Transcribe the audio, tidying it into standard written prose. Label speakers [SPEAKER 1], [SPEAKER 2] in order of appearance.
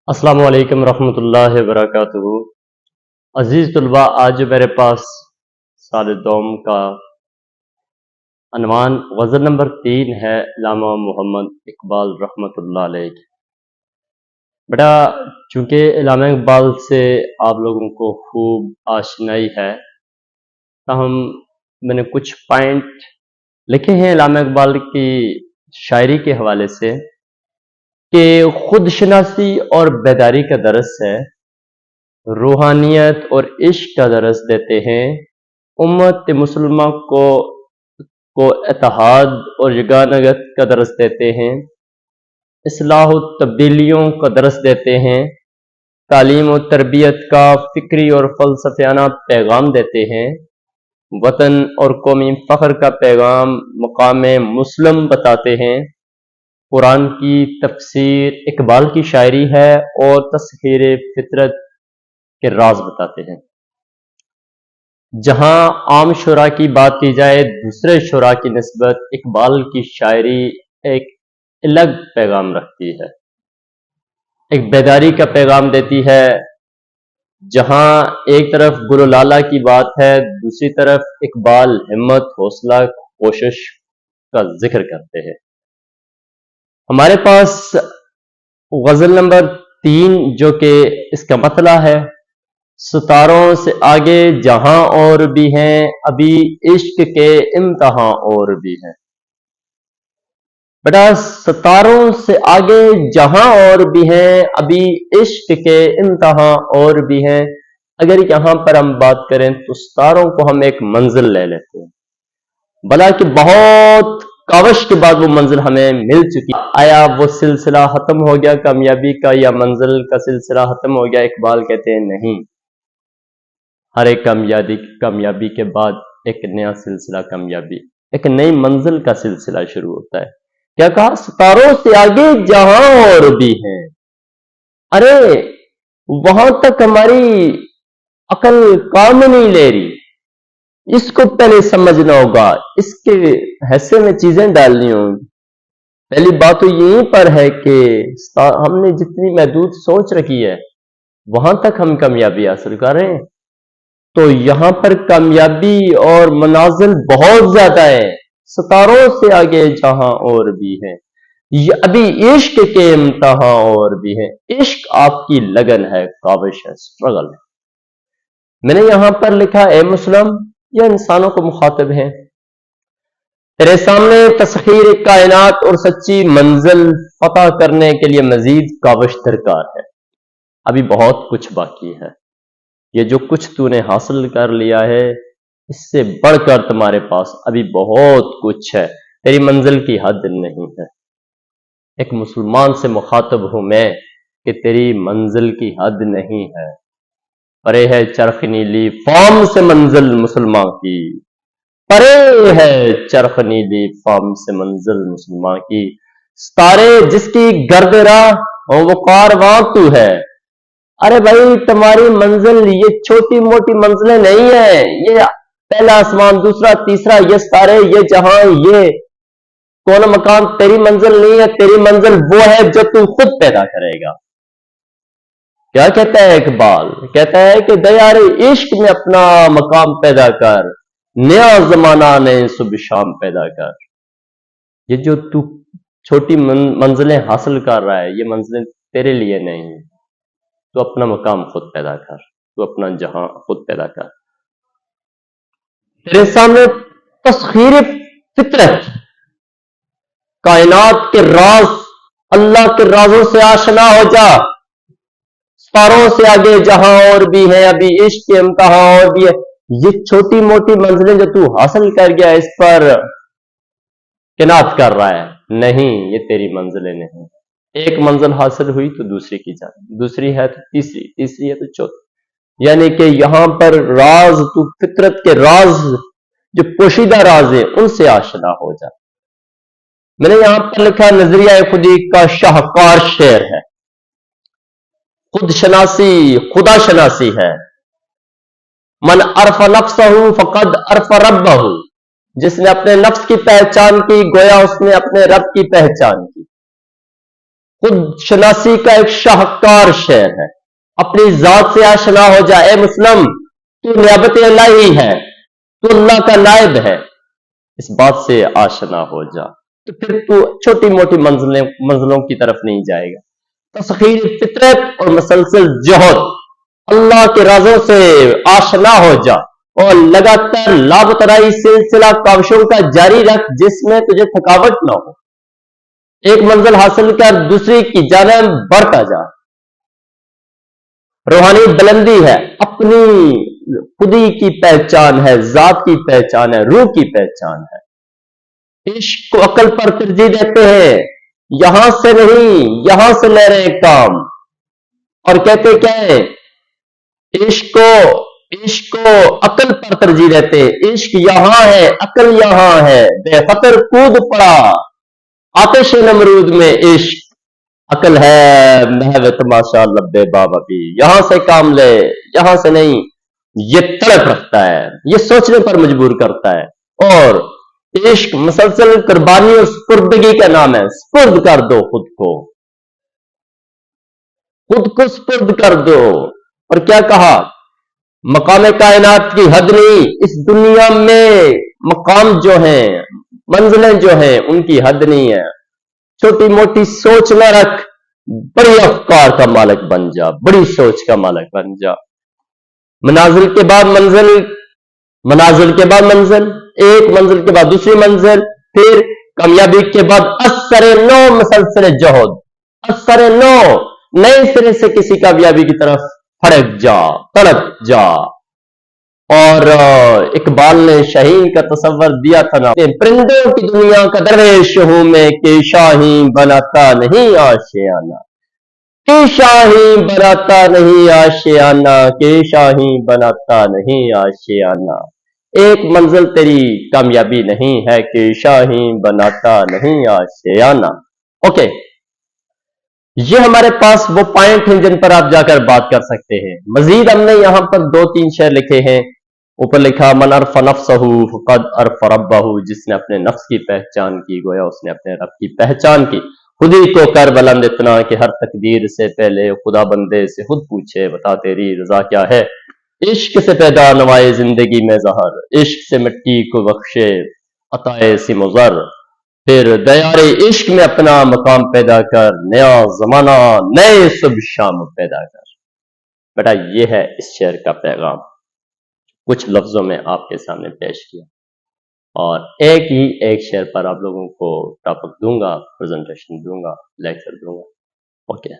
[SPEAKER 1] السلام علیکم ورحمۃ اللہ وبرکاتہ۔ عزیز طلباء، آج میرے پاس سال دوم کا عنوان غزل نمبر 3 ہے، علامہ محمد اقبال رحمۃ اللہ علیہ کی۔ بیٹا، چونکہ علامہ اقبال سے آپ لوگوں کو خوب آشنائی ہے، تاہم میں نے کچھ پوائنٹ لکھے ہیں علامہ اقبال کی شاعری کے حوالے سے کہ خود شناسی اور بیداری کا درس ہے، روحانیت اور عشق کا درس دیتے ہیں، امت مسلمہ کو اتحاد اور یگانگت کا درس دیتے ہیں، اصلاح و تبدیلیوں کا درس دیتے ہیں، تعلیم و تربیت کا فکری اور فلسفیانہ پیغام دیتے ہیں، وطن اور قومی فخر کا پیغام مقام مسلم بتاتے ہیں، قرآن کی تفسیر اقبال کی شاعری ہے اور تسخیر فطرت کے راز بتاتے ہیں۔ جہاں عام شعراء کی بات کی جائے، دوسرے شعراء کی نسبت اقبال کی شاعری ایک الگ پیغام رکھتی ہے، ایک بیداری کا پیغام دیتی ہے۔ جہاں ایک طرف گل و لالہ کی بات ہے، دوسری طرف اقبال ہمت، حوصلہ، کوشش کا ذکر کرتے ہیں۔ ہمارے پاس غزل نمبر 3 جو کہ اس کا مطلع ہے، ستاروں سے آگے جہاں اور بھی ہیں، ابھی عشق کے امتحاں اور بھی ہیں۔ بیٹا، ستاروں سے آگے جہاں اور بھی ہیں، ابھی عشق کے امتحاں اور بھی ہیں۔ اگر یہاں پر ہم بات کریں تو ستاروں کو ہم ایک منزل لے لیتے ہیں، بلا کہ بہت کاوش کے بعد وہ منزل ہمیں مل چکی۔ آیا وہ سلسلہ ختم ہو گیا کامیابی کا، یا منزل کا سلسلہ ختم ہو گیا؟ اقبال کہتے ہیں نہیں، ہر ایک کامیابی کے بعد ایک نیا سلسلہ کامیابی، ایک نئی منزل کا سلسلہ شروع ہوتا ہے۔ کیا کہا؟ ستاروں سے آگے جہاں اور بھی ہیں۔ ارے وہاں تک ہماری عقل کام نہیں لے رہی، اس کو پہلے سمجھنا ہوگا، اس کے حصے میں چیزیں ڈالنی ہوں گی۔ پہلی بات تو یہیں پر ہے کہ ہم نے جتنی محدود سوچ رکھی ہے وہاں تک ہم کامیابی حاصل کر رہے ہیں، تو یہاں پر کامیابی اور منازل بہت زیادہ ہے۔ ستاروں سے آگے جہاں اور بھی ہیں، ابھی عشق کے امتحاں اور بھی ہیں۔ عشق آپ کی لگن ہے، کاوش ہے، سٹرگل ہے۔ میں نے یہاں پر لکھا اے مسلم، یہ انسانوں کو مخاطب ہیں، تیرے سامنے تسخیر کائنات اور سچی منزل فتح کرنے کے لیے مزید کاوش درکار ہے۔ ابھی بہت کچھ باقی ہے، یہ جو کچھ تو نے حاصل کر لیا ہے، اس سے بڑھ کر تمہارے پاس ابھی بہت کچھ ہے، تیری منزل کی حد نہیں ہے۔ ایک مسلمان سے مخاطب ہوں میں کہ تیری منزل کی حد نہیں ہے، پرے ہے چرخ نیلی فام سے منزل مسلمان کی، پرے ہے چرخ نیلی فام سے منزل مسلمان کی، ستارے جس کی گرد راہ وہ کارواں تو ہے۔ ارے بھائی، تمہاری منزل یہ چھوٹی موٹی منزلیں نہیں ہیں، یہ پہلا آسمان، دوسرا، تیسرا، یہ ستارے، یہ جہاں، یہ کون مقام تیری منزل نہیں ہے۔ تیری منزل وہ ہے جو تو خود پیدا کرے گا۔ کیا کہتا ہے اقبال؟ کہتا ہے کہ دیار عشق میں اپنا مقام پیدا کر، نیا زمانہ نئے صبح شام پیدا کر۔ یہ جو تو چھوٹی منزلیں حاصل کر رہا ہے، یہ منزلیں تیرے لیے نہیں، تو اپنا مقام خود پیدا کر، تو اپنا جہاں خود پیدا کر۔ تیرے سامنے تسخیر فطرت، کائنات کے راز، اللہ کے رازوں سے آشنا ہو جا۔ ستاروں سے آگے جہاں اور بھی ہیں، ابھی عشق کے امتحاں اور بھی ہے۔ یہ چھوٹی موٹی منزلیں جو تو حاصل کر گیا، اس پر کنات کر رہا ہے، نہیں، یہ تیری منزلیں نہیں۔ ایک منزل حاصل ہوئی تو دوسری کی جائے، دوسری ہے تو تیسری، تیسری ہے تو چوتھی، یعنی کہ یہاں پر راز، تو فطرت کے راز جو پوشیدہ راز ہیں ان سے آشنا ہو جا۔ میں نے یہاں پر لکھا نظریہ خودی کا شاہکار شعر ہے، خود شناسی خدا شناسی ہے۔ من عرف نفسہ فقد عرف ربہ، جس نے اپنے نفس کی پہچان کی گویا اس نے اپنے رب کی پہچان کی۔ خود شناسی کا ایک شاہکار شعر ہے. اپنی ذات سے آشنا ہو جا اے مسلم، تو نیابت الہی ہے، تو اللہ کا نائب ہے، اس بات سے آشنا ہو جا، تو پھر تو چھوٹی موٹی منزلوں کی طرف نہیں جائے گا. تسخیر فطرت اور مسلسل جہد، اللہ کے رازوں سے آشنا ہو جا اور لگاتار لابترائی سلسلہ کاوشوں کا جاری رکھ جس میں تجھے تھکاوٹ نہ ہو. ایک منزل حاصل کر دوسری کی جانب بڑھتا جا. روحانی بلندی ہے، اپنی خودی کی پہچان ہے، ذات کی پہچان ہے، روح کی پہچان ہے. عشق کو عقل پر ترجیح دیتے ہیں، یہاں سے نہیں یہاں سے لے رہے کام. اور کہتے کیا ہے، عشق کو عقل پر ترجیح دیتے، عشق یہاں ہے عقل یہاں ہے، بے خطر کود پڑا آتش نمرود میں عشق، عقل ہے محو تماشا لبے بابا بھی، یہاں سے کام لے یہاں سے نہیں. یہ تڑپ رکھتا ہے، یہ سوچنے پر مجبور کرتا ہے. اور عشق مسلسل قربانی اور سپردگی کا نام ہے. سپرد کر دو خود کو سپرد کر دو. اور کیا کہا، مقام کائنات کی حد نہیں، اس دنیا میں مقام جو ہیں، منزلیں جو ہیں، ان کی حد نہیں ہے. چھوٹی موٹی سوچ نہ رکھ، بڑی افکار کا مالک بن جا، بڑی سوچ کا مالک بن جا. منازل کے بعد منزل، منازل کے بعد منزل، ایک منزل کے بعد دوسری منزل، پھر کامیابی کے بعد اثر نو مسلسل جہد، اثر نو، نئے سرے سے کسی کامیابی کی طرف پھڑک جا، تڑپ جا. اور اقبال نے شاہین کا تصور دیا تھا نا، پرندوں کی دنیا کا درویش ہوں میں کہ شاہین بناتا نہیں آشیانہ، کہ شاہین بناتا نہیں آشیانہ، کہ شاہین بناتا نہیں آشیانہ. ایک منزل تیری کامیابی نہیں ہے کہ شاہین بناتا نہیں آشیانہ. اوکے، یہ ہمارے پاس وہ پوائنٹ ہیں جن پر آپ جا کر بات کر سکتے ہیں. مزید ہم نے یہاں پر 2-3 شعر لکھے ہیں. اوپر لکھا من عرف نفسہ فقد عرف ربہ، جس نے اپنے نفس کی پہچان کی گویا اس نے اپنے رب کی پہچان کی. خودی کو کر بلند اتنا کہ ہر تقدیر سے پہلے خدا بندے سے خود پوچھے بتا تیری رضا کیا ہے. عشق سے پیدا نوائے زندگی میں زہر، عشق سے مٹی کو بخشے عطائے سی مضر. پھر دیار عشق میں اپنا مقام پیدا کر، نیا زمانہ نئے صبح شام پیدا کر. بیٹا یہ ہے اس شعر کا پیغام، کچھ لفظوں میں آپ کے سامنے پیش کیا. اور ایک شعر پر آپ لوگوں کو ٹاپک دوں گا، پریزنٹیشن دوں گا، لیکچر دوں گا. اوکے.